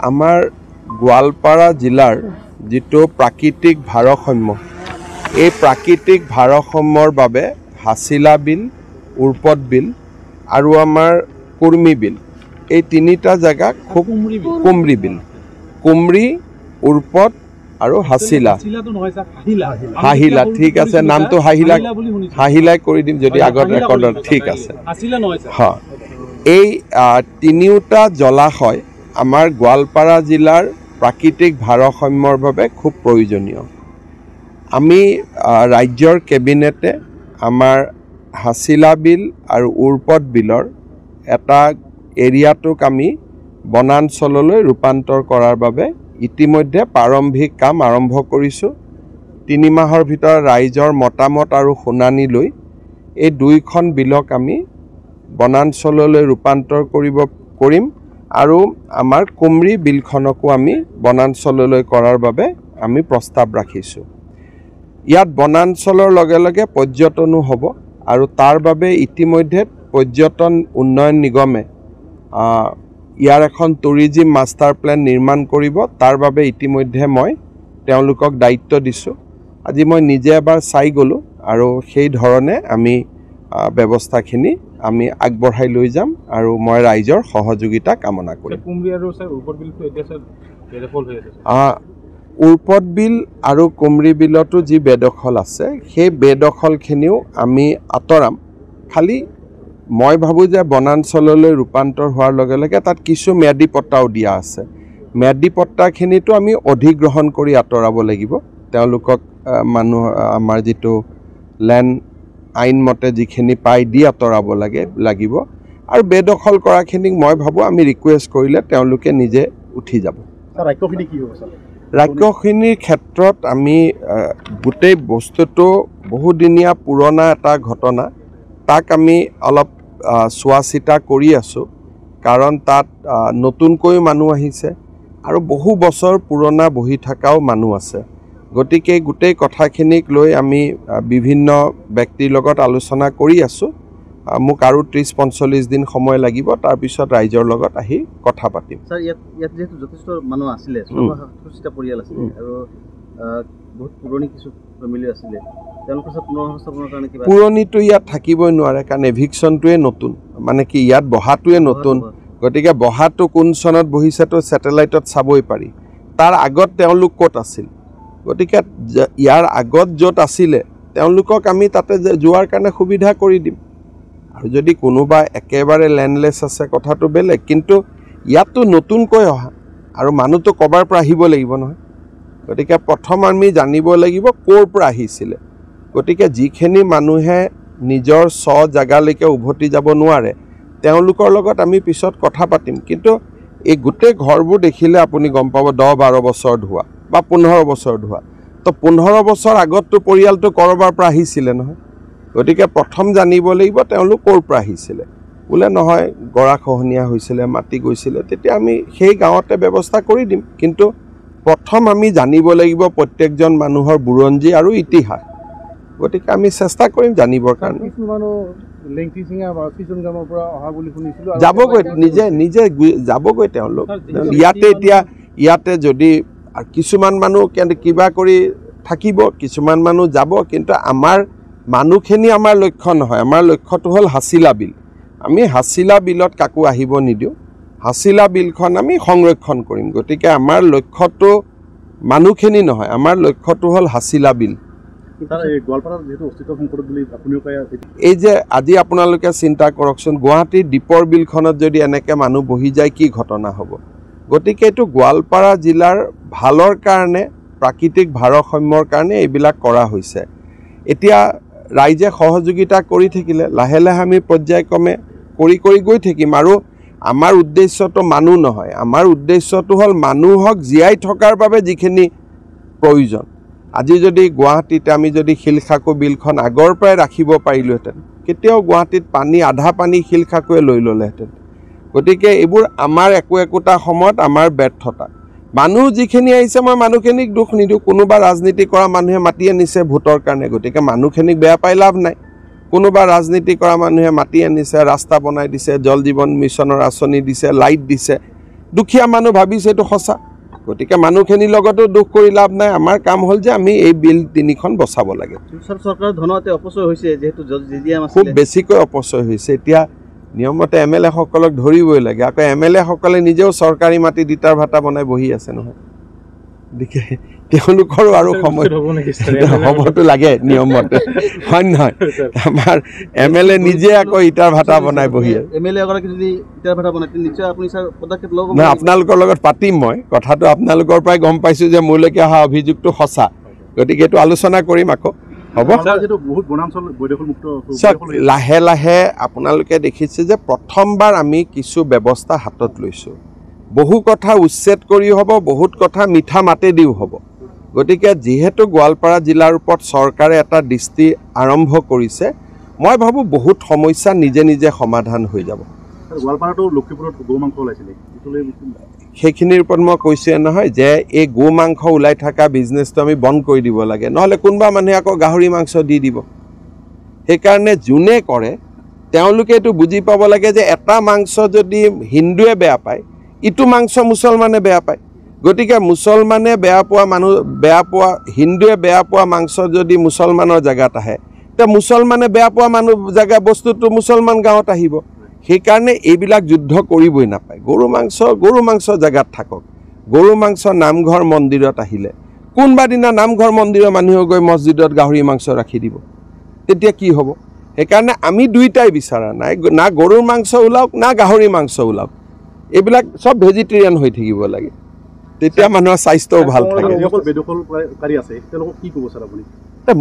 আমাৰ গোৱালপাৰা জিলাৰ যিটো প্ৰাকৃতিক ভাৰসাম্য এই প্ৰাকৃতিক ভাৰসাম্যৰ বাবে হাছিলা বিল, উৰ্পদ বিল আৰু আমাৰ কুৰ্মী বিল এই তিনিটা জায়গা খুব কুমৰি বিল, কুমৰি, উৰ্পদ আৰু হাছিলা হাহিলা ঠিক আছে নামটো হাহিলাই কৰি দিম যদি আগত ৰেকৰ্ডত ঠিক আছে হয়। এই তিনিওটা জলাশয় আমাৰ গোৱালপাৰা জিলাৰ প্ৰাকৃতিক ভাৰসাম্যৰ বাবে খুব প্ৰয়োজনীয়। আমি ৰাজ্যৰ কেবিনেটে আমাৰ হাছিলা বিল আৰু উৰ্পদ বিলৰ এটা এৰিয়াটোক আমি বনাঞ্চললৈ ৰূপান্তৰ কৰাৰ বাবে ইতিমধ্যে প্ৰাৰম্ভিক কাম আৰম্ভ কৰিছোঁ। 3 মাহৰ ভিতৰত ৰাইজৰ মতামত আৰু শুনানি লৈ এই দুইখন বিলক আমি বনাঞ্চললৈ ৰূপান্তৰ কৰিম আৰু আমাৰ কুমৰি বিলখনকো আমি বনাঞ্চললৈ কৰাৰ বাবে আমি প্ৰস্তাৱ ৰাখিছোঁ। ইয়াত বনাঞ্চলৰ লগে লগে পৰ্যটনো হ'ব আৰু তাৰ বাবে ইতিমধ্যে পৰ্যটন উন্নয়ন নিগমে ইয়াৰ এখন টুৰিজিম মাষ্টাৰ প্লেন নিৰ্মাণ কৰিব। তাৰ বাবে ইতিমধ্যে মই তেওঁলোকক দায়িত্ব দিছোঁ। আজি মই নিজে এবাৰ চাই গ'লোঁ আৰু সেই ধৰণে আমি ব্যৱস্থাখিনি আমি আগবঢ়াই লৈ যাম আৰু মই ৰাইজৰ সহযোগিতা কামনা কৰিম। উৰ্পদ বিল আৰু কুমৰি বিলতো যি বেদখল আছে সেই বেদখলখিনিও আমি আঁতৰাম। খালি মই ভাবোঁ যে বনাঞ্চললৈ ৰূপান্তৰ হোৱাৰ লগে লগে তাত কিছু ম্যাদী পট্টাও দিয়া আছে। ম্যাদী পট্টাখিনিতো আমি অধিগ্ৰহণ কৰি আঁতৰাব লাগিব। তেওঁলোকক আমাৰ যিটো লেণ্ড আইনমতে যিখিনি পাই দি আঁতৰাব লাগিব আৰু বেদখল কৰাখিনিক মই ভাবোঁ আমি ৰিকুৱেষ্ট কৰিলে তেওঁলোকে নিজে উঠি যাব। ৰাজ্যখিনিৰ ক্ষেত্ৰত আমি গোটেই বস্তুটো বহুদিনীয়া পুৰণা এটা ঘটনা, তাক আমি অলপ চোৱা চিতা কৰি আছোঁ। কাৰণ তাত নতুনকৈ মানুহ আহিছে আৰু বহু বছৰ পুৰণা বহি থকাও মানুহ আছে। গতিকে গোটেই কথাখিনিক লৈ আমি বিভিন্ন ব্যক্তিৰ লগত আলোচনা কৰি আছোঁ। মোক আৰু 30-45 দিন সময় লাগিব, তাৰপিছত ৰাইজৰ লগত আহি কথা পাতিম। ছাৰ ইয়াত যিহেতু যথেষ্ট মানুহ আছিলে, পৰিয়াল আছিলে আৰু বহুত পুৰণি কিছু ফেমিলি আছিলে, তেওঁলোকৰ সব পুনৰ্সংস্থাপনৰ কাৰণে কিবা পুৰণিটো ইয়াত থাকিবই নোৱাৰে কাৰণ এভিকশ্যনটোৱে নতুন, মানে কি ইয়াত বহাটোৱে নতুন। গতিকে বহাটো কোন চনত বহিছেতো ছেটেলাইটত চাবই পাৰি। তাৰ আগত তেওঁলোক ক'ত আছিল? গতিকে ইয়াৰ আগত য'ত আছিলে তেওঁলোকক আমি তাতে যোৱাৰ কাৰণে সুবিধা কৰি দিম। আৰু যদি কোনোবা একেবাৰে লেণ্ডলেছ আছে কথাটো বেলেগ, কিন্তু ইয়াততো নতুনকৈ অহা আৰু মানুহটো ক'ৰবাৰ পৰা আহিব লাগিব নহয়। গতিকে প্ৰথম আমি জানিব লাগিব ক'ৰ পৰা আহিছিলে। গতিকে যিখিনি মানুহে নিজৰ জেগালৈকে উভতি যাব নোৱাৰে তেওঁলোকৰ লগত আমি পিছত কথা পাতিম। কিন্তু এই গোটেই ঘৰবোৰ দেখিলে আপুনি গম পাব 10-12 বছৰ ধোৱা বা 15 বছৰ ধোৱা। তো 15 বছৰ আগততো পৰিয়ালটো ক'ৰবাৰ পৰা আহিছিলে নহয়। গতিকে প্ৰথম জানিব লাগিব তেওঁলোক ক'ৰ পৰা আহিছিলে। বোলে নহয় গৰাখহনীয়া হৈছিলে, মাটি গৈছিলে, তেতিয়া আমি সেই গাঁৱতে ব্যৱস্থা কৰি দিম। কিন্তু প্ৰথম আমি জানিব লাগিব প্ৰত্যেকজন মানুহৰ বুৰঞ্জী আৰু ইতিহাস। গতিকে আমি চেষ্টা কৰিম জানিবৰ কাৰণে। যাবগৈ নিজে যাবগৈ তেওঁলোক ইয়াতে যদি কিছুমান মানুহ কিবা কৰি থাকিব, কিছুমান মানুহ যাব, কিন্তু আমাৰ মানুহখিনি আমাৰ লক্ষ্য নহয়। আমাৰ লক্ষ্যটো হ'ল হাছিলা বিল। আমি হাছিলা বিলত কাকো আহিব নিদিওঁ। হাছিলা বিলখন আমি সংৰক্ষণ কৰিম। গতিকে আমাৰ লক্ষ্যটো মানুহখিনি নহয়, আমাৰ লক্ষ্যটো হ'ল হাছিলা বিল। এই যে আজি আপোনালোকে চিন্তা কৰকচোন, গুৱাহাটীৰ দীপৰ বিলখনত যদি এনেকৈ মানুহ বহি যায় কি ঘটনা হ'ব। গতিকে এইটো গোৱালপাৰা জিলাৰ ভালৰ কাৰণে, প্ৰাকৃতিক ভাৰসাম্যৰ কাৰণে এইবিলাক কৰা হৈছে। এতিয়া ৰাইজে সহযোগিতা কৰি থাকিলে লাহে লাহে আমি পৰ্যায়ক্ৰমে কৰি গৈ থাকিম। আৰু আমাৰ উদ্দেশ্যটো মানুহ নহয়, আমাৰ উদ্দেশ্যটো হ'ল মানুহক জীয়াই থকাৰ বাবে যিখিনি প্ৰয়োজন। আজি যদি গুৱাহাটীতে আমি যদি শিলখাকু বিলখন আগৰ পৰাই ৰাখিব পাৰিলোহেঁতেন, কেতিয়াও গুৱাহাটীত আধা পানী শিলখাকুৱে লৈ ল'লেহেঁতেন। গতিকে এইবোৰ আমাৰ একোটা সময়ত আমাৰ ব্যৰ্থতা। মানুহ যিখিনি আহিছে মই মানুহখিনিক দুখ নিদিওঁ। কোনোবা ৰাজনীতি কৰা মানুহে মাতি আনিছে ভোটৰ কাৰণে, গতিকে মানুহখিনিক বেয়া পাই লাভ নাই। কোনোবা ৰাজনীতি কৰা মানুহে মাতি আনিছে, ৰাস্তা বনাই দিছে, জল জীৱন মিছনৰ আঁচনি দিছে, লাইট দিছে, দুখীয়া মানুহ ভাবিছে এইটো সঁচা গতিকে মানুহখিনিৰ লগতো দুখ কৰি লাভ নাই আমাৰ কাম হ'ল যে আমি এই বিল 3খন বচাব লাগে চৰকাৰৰ ধনতে অপচয় হৈছে যেহেতু খুব বেছিকৈ অপচয় হৈছে এতিয়া নিয়মতে MLA সকলক ধৰিবই লাগে আকৌ MLA সকলে নিজেও চৰকাৰী মাটি দিটাৰ ভাটা বনাই বহি আছে নহয় গতিকে তেওঁলোকৰো আৰু সময় হ'বতো লাগে নিয়মতে হয় নহয় আমাৰ MLA নিজে আকৌ ইটাৰ ভাটা বনাই বহি আছে MLA এগৰাকী যদি ইটাৰ ভাটা বনাই নিশ্চয় আপুনি স্যাৰ পদক্ষেপ ল'ব না আপোনালোকৰ লগত পাতিম মই কথাটো আপোনালোকৰ পৰাই গম পাইছো যে মোলৈকে অহা অভিযোগটো সঁচা গতিকে এইটো আলোচনা কৰিম আকৌ হ'ব বহুত বনাঞ্চল বৈদখল মুক্ত লাহে লাহে আপোনালোকে দেখিছে যে প্ৰথমবাৰ আমি কিছু ব্যৱস্থা হাতত লৈছোঁ বহু কথা উচ্ছেদ কৰি হ'ব বহুত কথা মিঠা মাতে দিও হ'ব গতিকে যেহেতু গোৱালপাৰা জিলাৰ ওপৰত চৰকাৰে এটা দৃষ্টি আৰম্ভ কৰিছে মই ভাবো বহুত সমস্যা নিজে নিজে সমাধান হৈ যাব গোৱালপাৰাটো লক্ষীপুৰত গো মাংস ওলাইছিলে সেইখিনিৰ ওপৰত মই কৈছোৱে নহয় যে এই গো মাংস ওলাই থকা বিজনেছটো আমি বন্ধ কৰি দিব লাগে নহ'লে কোনোবা মানুহে আকৌ গাহৰি মাংস দি দিব সেইকাৰণে যোনে কৰে তেওঁলোকে এইটো বুজি পাব লাগে যে এটা মাংস যদি হিন্দুৱে বেয়া পায় ইটো মাংস মুছলমানে বেয়া পায় গতিকে মুছলমানে বেয়া পোৱা মানুহ বেয়া পোৱা হিন্দুৱে বেয়া পোৱা মাংস যদি মুছলমানৰ জায়গাত আহে তে মুছলমানে বেয়া পোৱা মানুহ জায়গা বস্তুটো মুছলমান গাঁৱত আহিব সেইকাৰণে এইবিলাক যুদ্ধ কৰিবই নাপায় গৰু মাংস জায়গাত থাকক গৰু মাংস নামঘৰ মন্দিৰত আহিলে কোনবা দিনা নামঘৰ মন্দিৰৰ মানুহে গৈ মছজিদত গাহৰি মাংস ৰাখি দিব তেতিয়া কি হ'ব সেইকাৰণে আমি দুইটাই বিচাৰা নাই না গৰুৰ মাংস ওলাওক না গাহৰি মাংস ওলাওক এইবিলাক সব ভেজিটেৰিয়ান হৈ থাকিব লাগে তেতিয়া মানুহৰ স্বাস্থ্যও ভাল থাকে বেদখলকাৰী আছে তেওঁলোকক কি ক'ব স্যাৰ আপুনি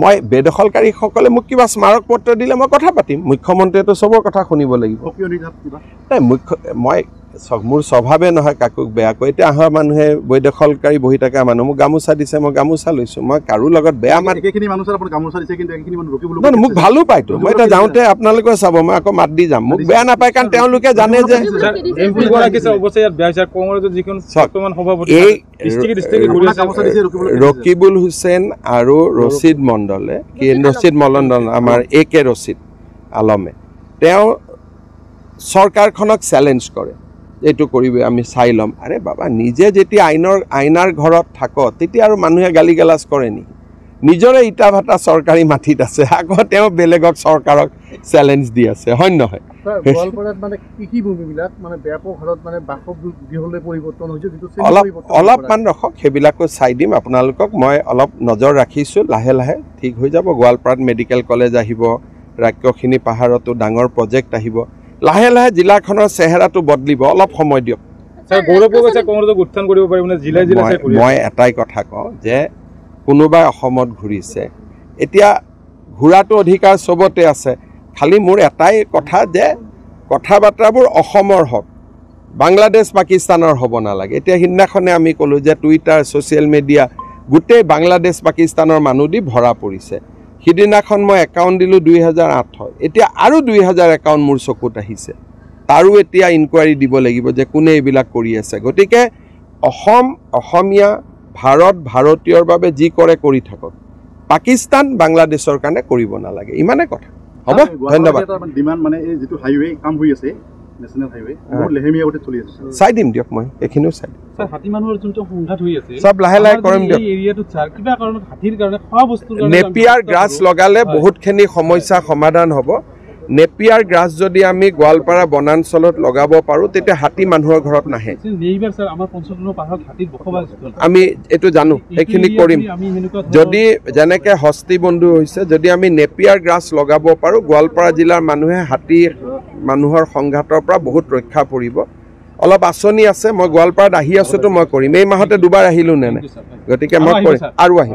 মই বেদখলকাৰীসকলে মোক কিবা স্মাৰক পত্ৰ দিলে মই কথা পাতিম মুখ্যমন্ত্ৰীয়েতো চবৰ কথা শুনিব লাগিব মই মোৰ স্বভাৱে নহয় কাকুক বেয়াকৈ এতিয়া আহা মানুহে বেদখলকাৰী বহি থকা মানুহ মোক গামোচা দিছে মই গামোচা লৈছোঁ মই কাৰো লগত বেয়া মোক ভালো পাইতো মই এতিয়া যাওঁতে আপোনালোকে চাব মই আকৌ মাত দি যাম মোক বেয়া নাপায় কাৰণ তেওঁলোকে জানে যে ৰকিবুল হুছেইন আৰু ৰচিদ মণ্ডলে ৰচিদ মলন্দন আমাৰ AK ৰচিদ আলমে তেওঁ চৰকাৰখনক চেলেঞ্জ কৰে এইটো কৰিবি আমি চাই ল'ম আৰে বাবা নিজে যেতিয়া আইনাৰ ঘৰত থাক তেতিয়া আৰু মানুহে গালি গালাজ কৰে নি নিজৰে ইটা ভাটা চৰকাৰী মাটিত আছে আকৌ তেওঁ বেলেগক চৰকাৰক চেলেঞ্জ দি আছে হয় নহয় গোৱালপাৰাত মানে কৃষি ভূমিবিলাক মানে ব্যাপক হাৰত মানে বাসগৃহলৈ পৰিৱৰ্তন হৈছে অলপমান ৰখক সেইবিলাকো চাই দিম আপোনালোকক মই অলপ নজৰ ৰাখিছোঁ লাহে লাহে ঠিক হৈ যাব গোৱালপাৰাত মেডিকেল কলেজ আহিব ৰাক্ষসিনী পাহাৰতো ডাঙৰ প্ৰজেক্ট আহিব লাহে লাহে জিলাখনৰ চেহেৰাটো বদলিব অলপ সময় দিয়ক মই এটাই কথা কওঁ যে কোনোবাই অসমত ঘূৰিছে এতিয়া ঘূৰাটো অধিকাৰ চবতে আছে খালি মোৰ এটাই কথা যে কথা বাৰ্তাবোৰ অসমৰ হওক বাংলাদেশ পাকিস্তানৰ হ'ব নালাগে এতিয়া সিদিনাখনে আমি ক'লোঁ যে টুইটাৰ ছ'চিয়েল মিডিয়া গোটেই বাংলাদেশ পাকিস্তানৰ মানুহ দি ভৰা পৰিছে সিদিনাখন মই একাউণ্ট দিলোঁ 2008 এতিয়া আৰু 2000 একাউণ্ট মোৰ চকুত আহিছে তাৰো এতিয়া ইনকুৱাৰী দিব লাগিব যে কোনে এইবিলাক কৰি আছে গতিকে অসমীয়া ভাৰতীয়ৰ বাবে যি কৰে কৰি থাকক পাকিস্তান বাংলাদেশৰ কাৰণে কৰিব নালাগে ইমানে কথা হ'ব ধন্যবাদ ডিমাণ্ড মানে এই যিটো হাইৱে কাম হৈ আছে নেশ্যনেল হাইৱে লেহেমিয়া গতে চলি আছে চাই দিম দিয়ক মই এইখিনিও চাই দিম স্যাৰ হাতী মানুহৰ যোনটো সংঘাত হৈ আছে সব লাহে লাহে কৰিম দিয়ক এই এৰিয়াটো স্যাৰ কিবা কাৰণত হাতীৰ কাৰণে খোৱা বস্তুৰ কাৰণে নেপিয়াৰ গ্ৰাছ লগালে বহুতখিনি সমস্যা সমাধান হ'ব নেপিয়াৰ গ্ৰাছ যদি আমি গোৱালপাৰা বনাঞ্চলত লগাব পাৰোঁ তেতিয়া হাতী মানুহৰ ঘৰত নাহে এইবাৰ স্যাৰ আমাৰ পঞ্চতনৰ পাহাৰত হাতীৰ বসবাস আমি এইটো জানো সেইখিনি কৰিম যদি যেনেকৈ হস্তি বন্ধু হৈছে যদি আমি নেপিয়াৰ গ্ৰাছ লগাব পাৰোঁ গোৱালপাৰা জিলাৰ মানুহে হাতী মানুহৰ সংঘাতৰ পৰা বহুত ৰক্ষা পৰিব অলপ আঁচনি আছে মই গোৱালপাৰাত আহি আছোতো মই কৰিম এই মাহতে দুবাৰ আহিলোঁ নে নাই গতিকে মই কৰিম আৰু আহিম